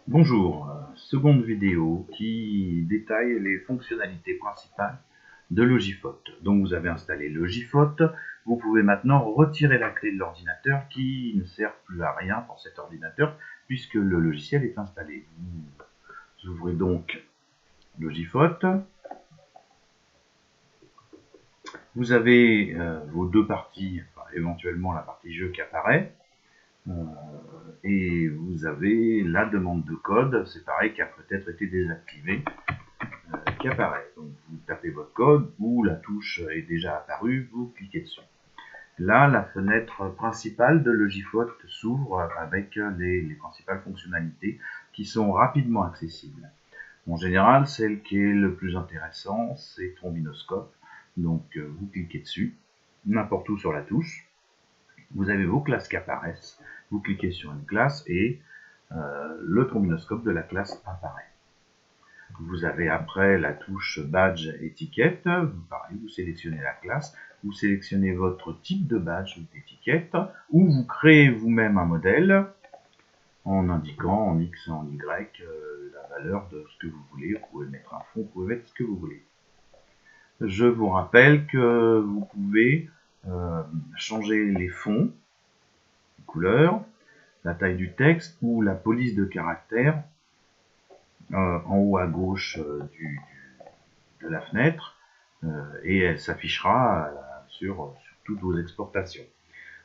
Bonjour, seconde vidéo qui détaille les fonctionnalités principales de Logifote. Donc vous avez installé Logifote, vous pouvez maintenant retirer la clé de l'ordinateur qui ne sert plus à rien pour cet ordinateur puisque le logiciel est installé. Vous ouvrez donc Logifote. Vous avez vos deux parties, enfin, éventuellement la partie jeu qui apparaît. Et vous avez la demande de code, c'est pareil, qui a peut-être été désactivée, qui apparaît. Donc vous tapez votre code, ou la touche est déjà apparue, vous cliquez dessus. Là, la fenêtre principale de Logifote s'ouvre avec les principales fonctionnalités qui sont rapidement accessibles. En général, celle qui est le plus intéressant, c'est Trombinoscope. Donc vous cliquez dessus, n'importe où sur la touche. Vous avez vos classes qui apparaissent. Vous cliquez sur une classe et le trombinoscope de la classe apparaît. Vous avez après la touche badge étiquette. Pareil, vous sélectionnez la classe, vous sélectionnez votre type de badge ou d'étiquette, ou vous créez vous-même un modèle en indiquant en X et en Y la valeur de ce que vous voulez. Vous pouvez mettre un fond, vous pouvez mettre ce que vous voulez. Je vous rappelle que vous pouvez changer les fonds, les couleurs, la taille du texte ou la police de caractère en haut à gauche de la fenêtre et elle s'affichera sur toutes vos exportations.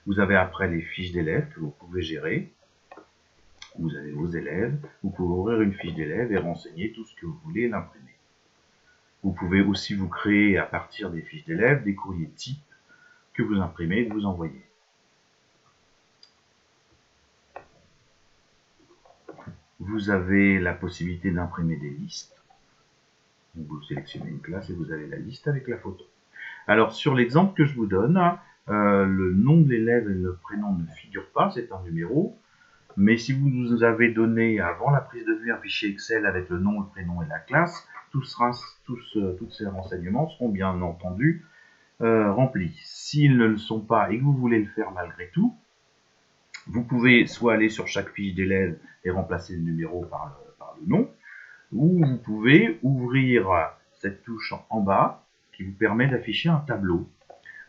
Vous avez après les fiches d'élèves que vous pouvez gérer. Vous avez vos élèves, vous pouvez ouvrir une fiche d'élèves et renseigner tout ce que vous voulez l'imprimer. Vous pouvez aussi vous créer à partir des fiches d'élèves des courriers types que vous imprimez et que vous envoyez. Vous avez la possibilité d'imprimer des listes. Donc vous sélectionnez une classe et vous avez la liste avec la photo. Alors sur l'exemple que je vous donne, le nom de l'élève et le prénom ne figurent pas, c'est un numéro. Mais si vous nous avez donné avant la prise de vue un fichier Excel avec le nom, le prénom et la classe, tous ces renseignements seront bien entendu remplis. S'ils ne le sont pas et que vous voulez le faire malgré tout, vous pouvez soit aller sur chaque fiche d'élève et remplacer le numéro par le nom, ou vous pouvez ouvrir cette touche en bas qui vous permet d'afficher un tableau.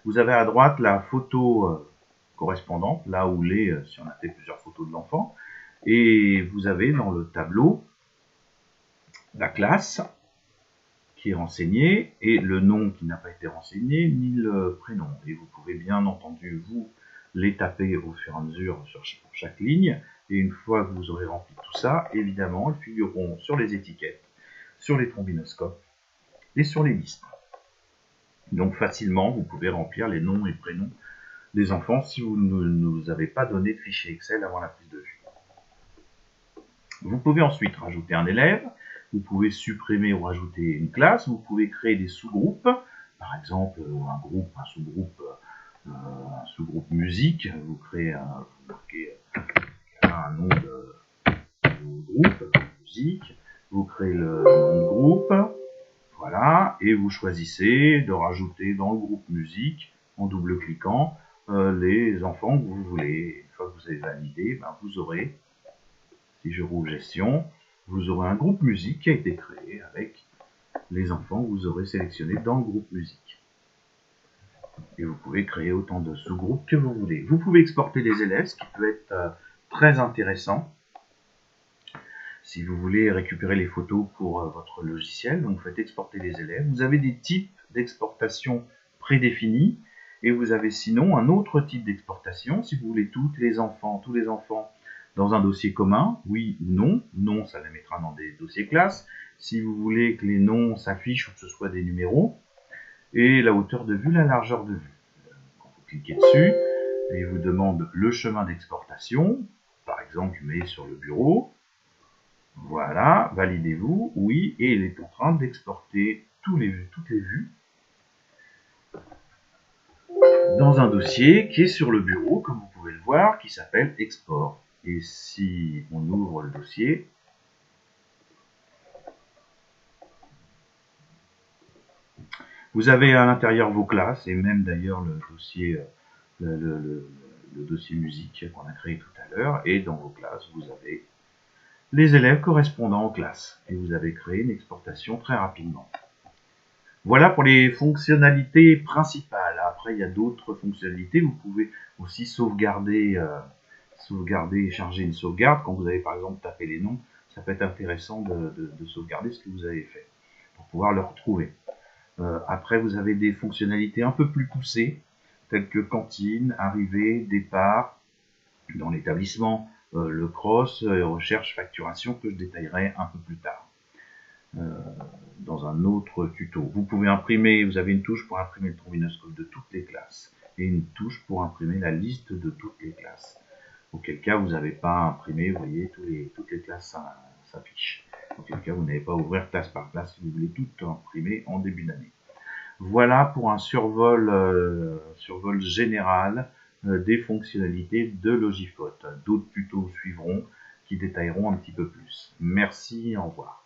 Vous avez à droite la photo correspondante, là où si on a fait plusieurs photos de l'enfant, et vous avez dans le tableau la classe qui est renseignée et le nom qui n'a pas été renseigné, ni le prénom. Et vous pouvez bien entendu, vous, les taper au fur et à mesure sur chaque ligne. Et une fois que vous aurez rempli tout ça, évidemment, elles figureront sur les étiquettes, sur les trombinoscopes et sur les listes. Donc facilement, vous pouvez remplir les noms et prénoms des enfants si vous ne nous avez pas donné de fichier Excel avant la prise de vue. Vous pouvez ensuite rajouter un élève, vous pouvez supprimer ou rajouter une classe, vous pouvez créer des sous-groupes, par exemple un sous-groupe musique, vous marquez un nom de groupe, musique, vous créez le nom de groupe, voilà, et vous choisissez de rajouter dans le groupe musique, en double-cliquant, les enfants que vous voulez. Une fois que vous avez validé, vous aurez, si je rouvre gestion, vous aurez un groupe musique qui a été créé avec les enfants que vous aurez sélectionnés dans le groupe musique. Et vous pouvez créer autant de sous-groupes que vous voulez. Vous pouvez exporter les élèves, ce qui peut être très intéressant. Si vous voulez récupérer les photos pour votre logiciel, donc vous faites exporter les élèves. Vous avez des types d'exportation prédéfinis et vous avez sinon un autre type d'exportation. Si vous voulez tous les enfants dans un dossier commun, oui ou non. Non, ça les mettra dans des dossiers classes. Si vous voulez que les noms s'affichent ou que ce soit des numéros, et la hauteur de vue, la largeur de vue. Quand vous cliquez dessus, il vous demande le chemin d'exportation. Par exemple, je mets sur le bureau. Voilà, validez-vous, oui, et il est en train d'exporter toutes les vues dans un dossier qui est sur le bureau, comme vous pouvez le voir, qui s'appelle Export. Et si on ouvre le dossier, vous avez à l'intérieur vos classes, et même d'ailleurs le dossier, le dossier musique qu'on a créé tout à l'heure, et dans vos classes, vous avez les élèves correspondant en classe. Et vous avez créé une exportation très rapidement. Voilà pour les fonctionnalités principales. Après, il y a d'autres fonctionnalités. Vous pouvez aussi sauvegarder et charger une sauvegarde. Quand vous avez par exemple tapé les noms, ça peut être intéressant de sauvegarder ce que vous avez fait pour pouvoir le retrouver. Après, vous avez des fonctionnalités un peu plus poussées, telles que cantine, arrivée, départ, dans l'établissement, le cross, recherche, facturation, que je détaillerai un peu plus tard dans un autre tuto. Vous pouvez imprimer, vous avez une touche pour imprimer le trombinoscope de toutes les classes et une touche pour imprimer la liste de toutes les classes. Auquel cas, vous n'avez pas imprimé, vous voyez, toutes les classes s'affichent. Auquel cas, vous n'avez pas à ouvrir classe par classe si vous voulez tout imprimer en début d'année. Voilà pour un survol général des fonctionnalités de Logiphot. D'autres tutos suivront qui détailleront un petit peu plus. Merci, au revoir.